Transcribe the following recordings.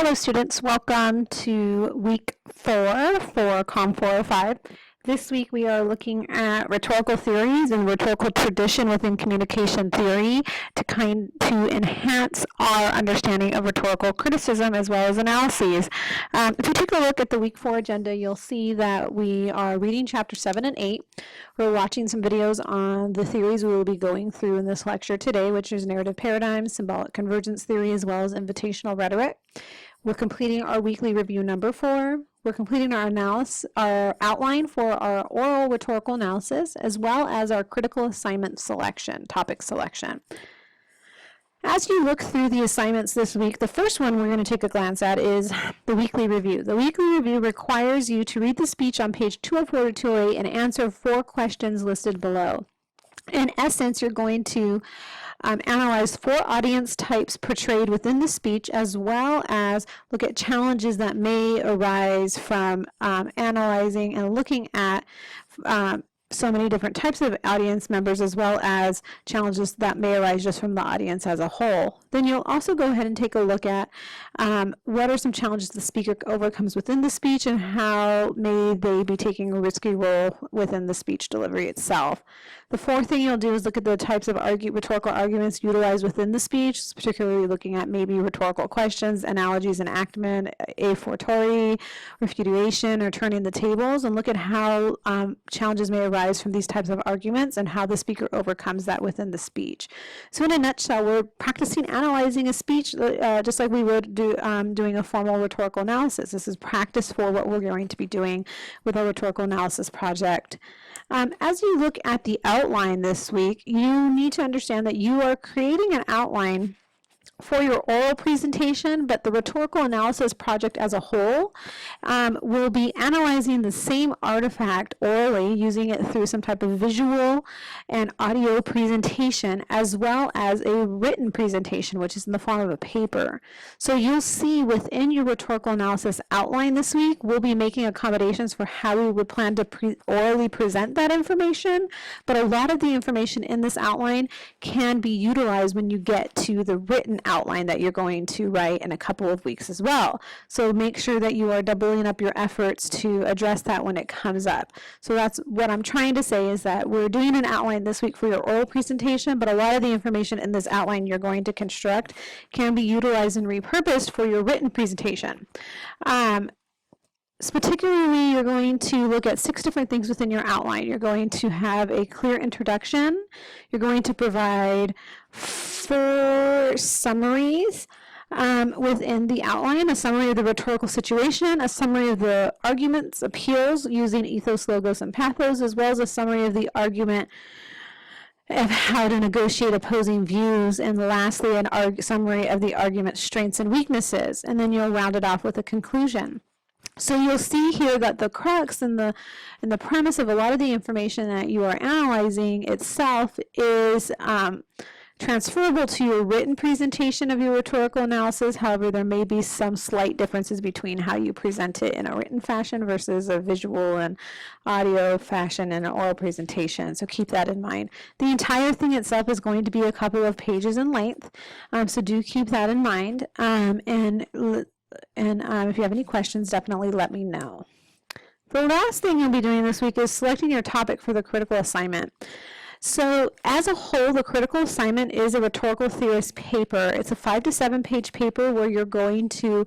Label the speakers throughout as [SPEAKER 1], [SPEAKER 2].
[SPEAKER 1] Hello students, welcome to week 4 for COM 405. This week we are looking at rhetorical theories and rhetorical tradition within communication theory to enhance our understanding of rhetorical criticism as well as analyses. If you take a look at the week 4 agenda, you'll see that we are reading chapter 7 and 8. We're watching some videos on the theories we will be going through in this lecture today, which is narrative paradigms, symbolic convergence theory, as well as invitational rhetoric. We're completing our weekly review number 4. We're completing our outline for our oral rhetorical analysis, as well as our critical assignment selection, topic selection. As you look through the assignments this week, the first one we're going to take a glance at is the weekly review. The weekly review requires you to read the speech on page 204 to 208 and answer 4 questions listed below. In essence, you're going to analyze 4 audience types portrayed within the speech, as well as look at challenges that may arise from analyzing and looking at so many different types of audience members, as well as challenges that may arise just from the audience as a whole. Then you'll also go ahead and take a look at what are some challenges the speaker overcomes within the speech and how may they be taking a risky role within the speech delivery itself. The 4th thing you'll do is look at the types of rhetorical arguments utilized within the speech, particularly looking at maybe rhetorical questions, analogies, enactment, a fortiori, refutation, or turning the tables, and look at how challenges may arise from these types of arguments and how the speaker overcomes that within the speech. So in a nutshell, we're practicing analyzing a speech just like we would do doing a formal rhetorical analysis. This is practice for what we're going to be doing with our rhetorical analysis project. As you look at the outline this week, you need to understand that you are creating an outline for your oral presentation, but the rhetorical analysis project as a whole will be analyzing the same artifact orally, using it through some type of visual and audio presentation, as well as a written presentation, which is in the form of a paper. So you'll see within your rhetorical analysis outline this week, we'll be making accommodations for how we would plan to orally present that information, but a lot of the information in this outline can be utilized when you get to the written outline that you're going to write in a couple of weeks as well. So make sure that you are doubling up your efforts to address that when it comes up. So that's what I'm trying to say, is that we're doing an outline this week for your oral presentation, but a lot of the information in this outline you're going to construct can be utilized and repurposed for your written presentation. Particularly, you're going to look at 6 different things within your outline. You're going to have a clear introduction. You're going to provide 4 summaries within the outline: a summary of the rhetorical situation, a summary of the argument's appeals using ethos, logos, and pathos, as well as a summary of the argument of how to negotiate opposing views, and lastly, a summary of the argument's strengths and weaknesses. And then you'll round it off with a conclusion. So you'll see here that the crux and the premise of a lot of the information that you are analyzing itself is transferable to your written presentation of your rhetorical analysis. However, there may be some slight differences between how you present it in a written fashion versus a visual and audio fashion in an oral presentation. So keep that in mind. The entire thing itself is going to be a couple of pages in length, so do keep that in mind. If you have any questions, definitely let me know. The last thing you'll be doing this week is selecting your topic for the critical assignment. So as a whole, the critical assignment is a rhetorical theorist paper. It's a 5 to 7 page paper where you're going to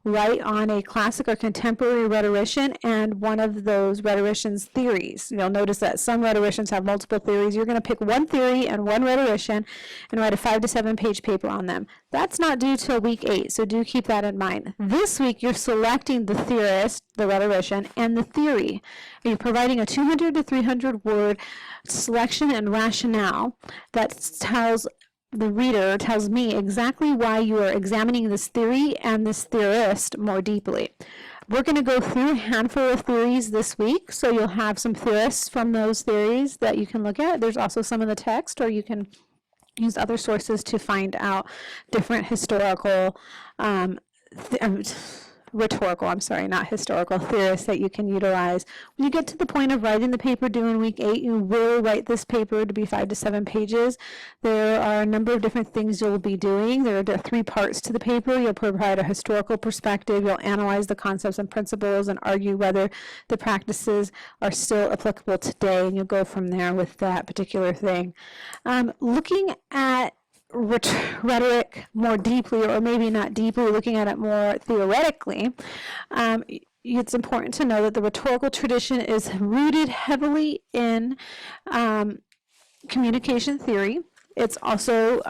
[SPEAKER 1] write on a classic or contemporary rhetorician and one of those rhetorician's theories. You'll notice that some rhetoricians have multiple theories. You're going to pick one theory and one rhetorician and write a 5 to 7 page paper on them. That's not due till week 8, so do keep that in mind. This week, you're selecting the theorist, the rhetorician, and the theory. You're providing a 200 to 300 word selection and rationale that tells the reader, tells me exactly why you are examining this theory and this theorist more deeply. We're going to go through a handful of theories this week, so you'll have some theorists from those theories that you can look at. There's also some in the text, or you can use other sources to find out different historical rhetorical, I'm sorry, not historical theorists that you can utilize. When you get to the point of writing the paper due in week 8, you will write this paper to be 5 to 7 pages. There are a number of different things you'll be doing. There are 3 parts to the paper. You'll provide a historical perspective. You'll analyze the concepts and principles and argue whether the practices are still applicable today, and you'll go from there with that particular thing. Looking at rhetoric more deeply, or maybe not deeply, looking at it more theoretically, it's important to know that the rhetorical tradition is rooted heavily in communication theory. It's also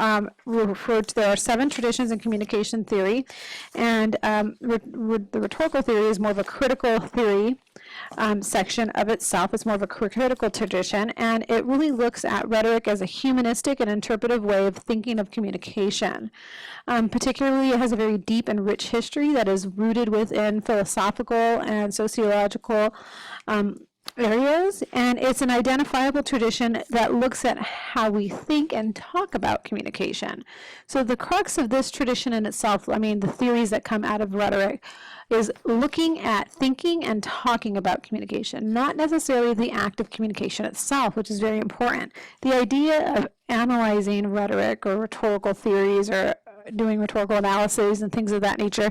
[SPEAKER 1] referred to, there are 7 traditions in communication theory, and the rhetorical theory is more of a critical theory section of itself. It's more of a critical tradition, and it really looks at rhetoric as a humanistic and interpretive way of thinking of communication. Particularly, it has a very deep and rich history that is rooted within philosophical and sociological areas, and it's an identifiable tradition that looks at how we think and talk about communication. So the crux of this tradition in itself, I mean the theories that come out of rhetoric, is looking at thinking and talking about communication, not necessarily the act of communication itself, which is very important. The idea of analyzing rhetoric or rhetorical theories or doing rhetorical analysis and things of that nature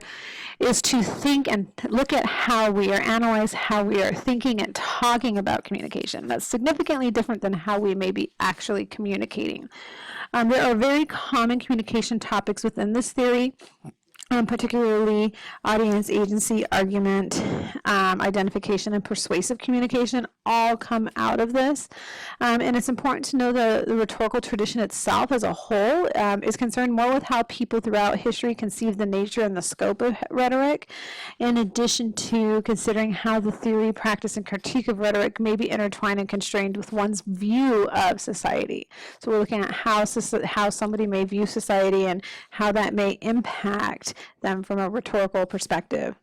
[SPEAKER 1] is to think and look at how we are, analyze how we are thinking and talking about communication. That's significantly different than how we may be actually communicating. There are very common communication topics within this theory, particularly audience, agency, argument, identification, and persuasive communication all come out of this. And it's important to know that the rhetorical tradition itself as a whole is concerned more with how people throughout history conceive the nature and the scope of rhetoric, in addition to considering how the theory, practice, and critique of rhetoric may be intertwined and constrained with one's view of society. So we're looking at how somebody may view society and how that may impact them from a rhetorical perspective.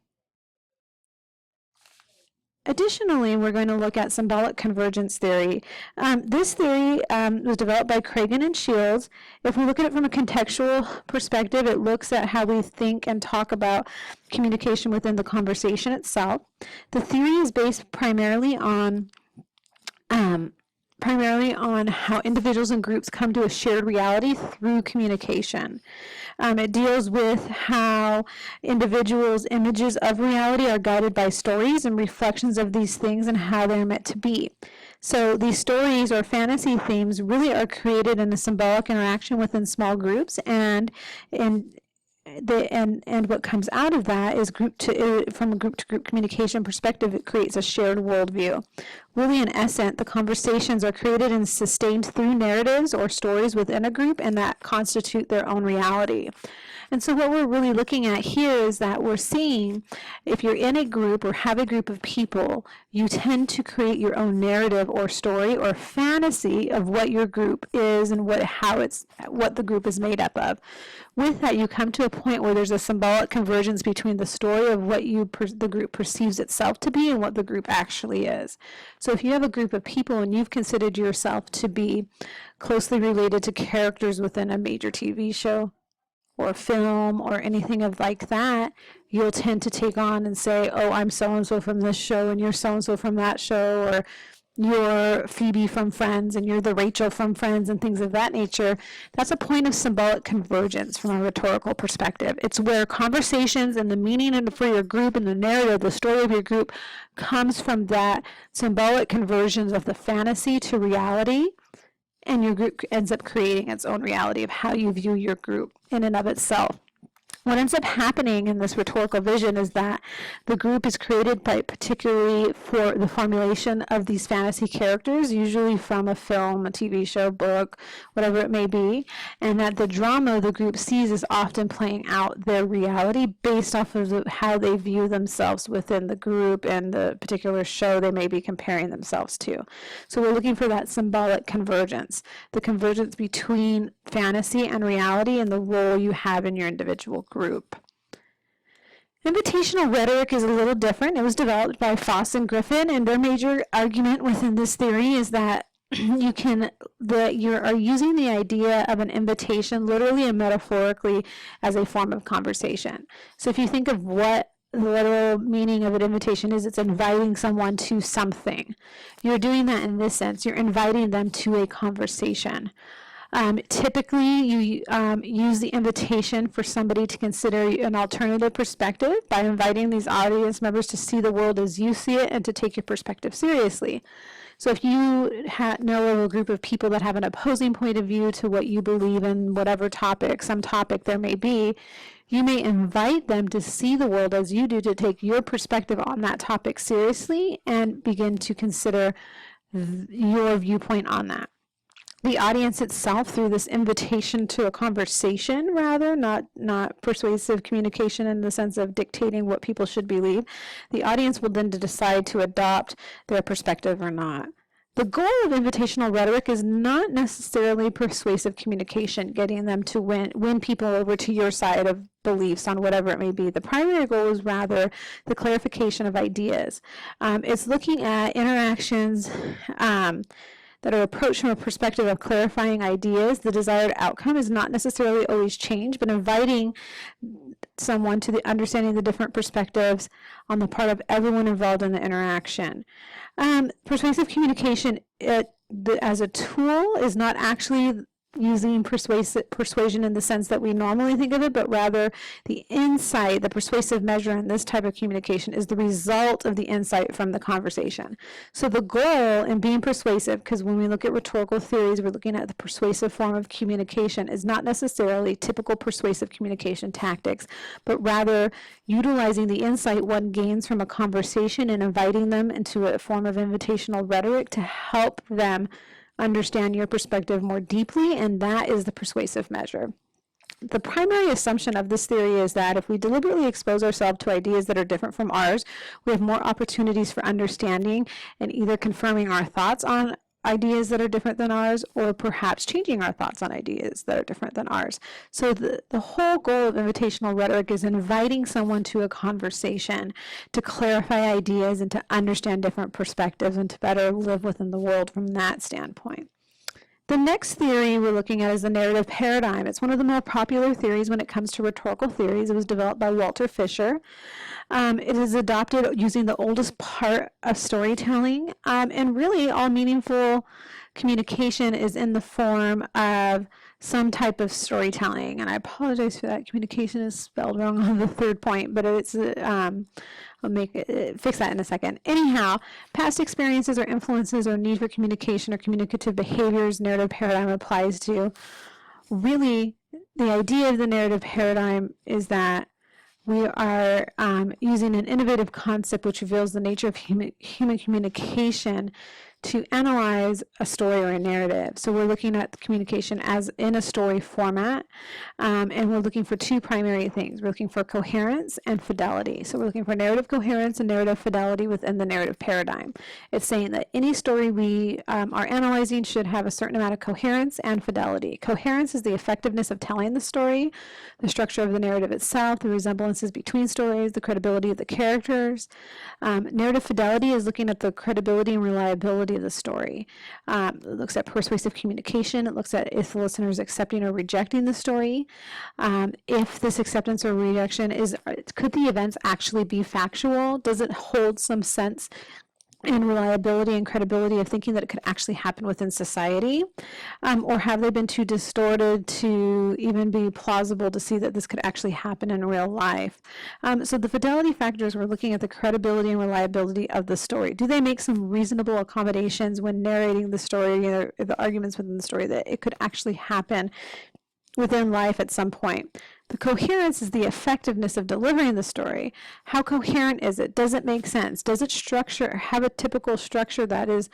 [SPEAKER 1] Additionally, we're going to look at symbolic convergence theory. This theory was developed by Cragen and Shields. If we look at it from a contextual perspective, it looks at how we think and talk about communication within the conversation itself. The theory is based primarily on how individuals and groups come to a shared reality through communication. It deals with how individuals' images of reality are guided by stories and reflections of these things and how they're meant to be. So these stories or fantasy themes really are created in a symbolic interaction within small groups, and what comes out of that is from a group-to-group communication perspective, it creates a shared worldview. Really, in essence, the conversations are created and sustained through narratives or stories within a group, and that constitute their own reality. And so what we're really looking at here is that we're seeing if you're in a group or have a group of people, you tend to create your own narrative or story or fantasy of what your group is and what the group is made up of. With that, you come to a point where there's a symbolic convergence between the story of what the group perceives itself to be and what the group actually is. So if you have a group of people and you've considered yourself to be closely related to characters within a major TV show or film or anything of like that, you'll tend to take on and say, oh, I'm so-and-so from this show and you're so-and-so from that show, or you're Phoebe from Friends and you're the Rachel from Friends and things of that nature. That's a point of symbolic convergence from a rhetorical perspective. It's where conversations and the meaning for your group and the narrative, the story of your group comes from that symbolic conversions of the fantasy to reality, and your group ends up creating its own reality of how you view your group in and of itself. What ends up happening in this rhetorical vision is that the group is created particularly for the formulation of these fantasy characters, usually from a film, a TV show, book, whatever it may be, and that the drama the group sees is often playing out their reality based off of how they view themselves within the group and the particular show they may be comparing themselves to. So we're looking for that symbolic convergence, the convergence between fantasy and reality and the role you have in your individual group. Invitational rhetoric is a little different. It was developed by Foss and Griffin, and their major argument within this theory is that you are using the idea of an invitation literally and metaphorically as a form of conversation. So if you think of what the literal meaning of an invitation is it's inviting someone to something. You're doing that in this sense. You're inviting them to a conversation. Typically, you use the invitation for somebody to consider an alternative perspective by inviting these audience members to see the world as you see it and to take your perspective seriously. So if you know of a group of people that have an opposing point of view to what you believe in, whatever topic, some topic there may be, you may invite them to see the world as you do, to take your perspective on that topic seriously and begin to consider your viewpoint on that. The audience itself, through this invitation to a conversation, rather, not persuasive communication in the sense of dictating what people should believe, the audience will then decide to adopt their perspective or not. The goal of invitational rhetoric is not necessarily persuasive communication, getting them to win people over to your side of beliefs on whatever it may be. The primary goal is rather the clarification of ideas. It's looking at interactions that are approached from a perspective of clarifying ideas. The desired outcome is not necessarily always change, but inviting someone to the understanding the different perspectives on the part of everyone involved in the interaction. Persuasive communication as a tool is not actually using persuasion in the sense that we normally think of it, but rather the insight, the persuasive measure in this type of communication is the result of the insight from the conversation. So the goal in being persuasive, because when we look at rhetorical theories, we're looking at the persuasive form of communication, is not necessarily typical persuasive communication tactics, but rather utilizing the insight one gains from a conversation and inviting them into a form of invitational rhetoric to help them understand your perspective more deeply, and that is the persuasive measure. The primary assumption of this theory is that if we deliberately expose ourselves to ideas that are different from ours, we have more opportunities for understanding and either confirming our thoughts on ideas that are different than ours, or perhaps changing our thoughts on ideas that are different than ours. So the whole goal of invitational rhetoric is inviting someone to a conversation to clarify ideas and to understand different perspectives and to better live within the world from that standpoint. The next theory we're looking at is the narrative paradigm. It's one of the more popular theories when it comes to rhetorical theories. It was developed by Walter Fisher. It is adopted using the oldest part of storytelling, and really all meaningful communication is in the form of some type of storytelling. And I apologize for that. Communication is spelled wrong on the third point, but it's I'll fix that in a second. Anyhow, past experiences or influences or need for communication or communicative behaviors narrative paradigm applies to. Really, the idea of the narrative paradigm is that we are using an innovative concept which reveals the nature of human communication to analyze a story or a narrative. So we're looking at the communication as in a story format, and we're looking for two primary things. We're looking for coherence and fidelity. So we're looking for narrative coherence and narrative fidelity within the narrative paradigm. It's saying that any story we are analyzing should have a certain amount of coherence and fidelity. Coherence is the effectiveness of telling the story, the structure of the narrative itself, the resemblances between stories, the credibility of the characters. Narrative fidelity is looking at the credibility and reliability of the story. It looks at persuasive communication. It looks at if the listener is accepting or rejecting the story. If this acceptance or rejection could the events actually be factual? Does it hold some sense and reliability and credibility of thinking that it could actually happen within society? Or have they been too distorted to even be plausible to see that this could actually happen in real life? So the fidelity factors, we're looking at the credibility and reliability of the story. Do they make some reasonable accommodations when narrating the story, the arguments within the story, that it could actually happen within life at some point? The coherence is the effectiveness of delivering the story. How coherent is it? Does it make sense? Does it have a typical structure that is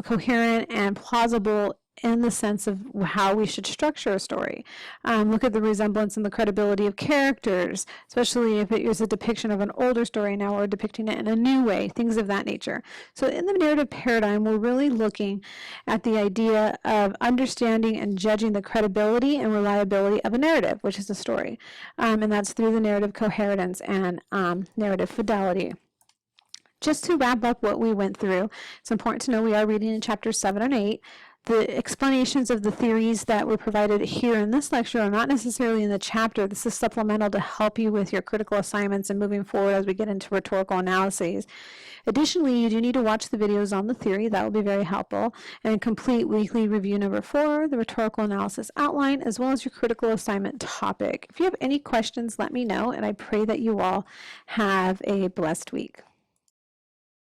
[SPEAKER 1] coherent and plausible in the sense of how we should structure a story? Look at the resemblance and the credibility of characters, especially if it is a depiction of an older story. Now we're depicting it in a new way, things of that nature. So in the narrative paradigm, we're really looking at the idea of understanding and judging the credibility and reliability of a narrative, which is a story. And that's through the narrative coherence and narrative fidelity. Just to wrap up what we went through, it's important to know we are reading in chapters 7 and 8. the explanations of the theories that were provided here in this lecture are not necessarily in the chapter. This is supplemental to help you with your critical assignments and moving forward as we get into rhetorical analyses. Additionally, you do need to watch the videos on the theory. That will be very helpful. And complete weekly review number 4, the rhetorical analysis outline, as well as your critical assignment topic. If you have any questions, let me know, and I pray that you all have a blessed week.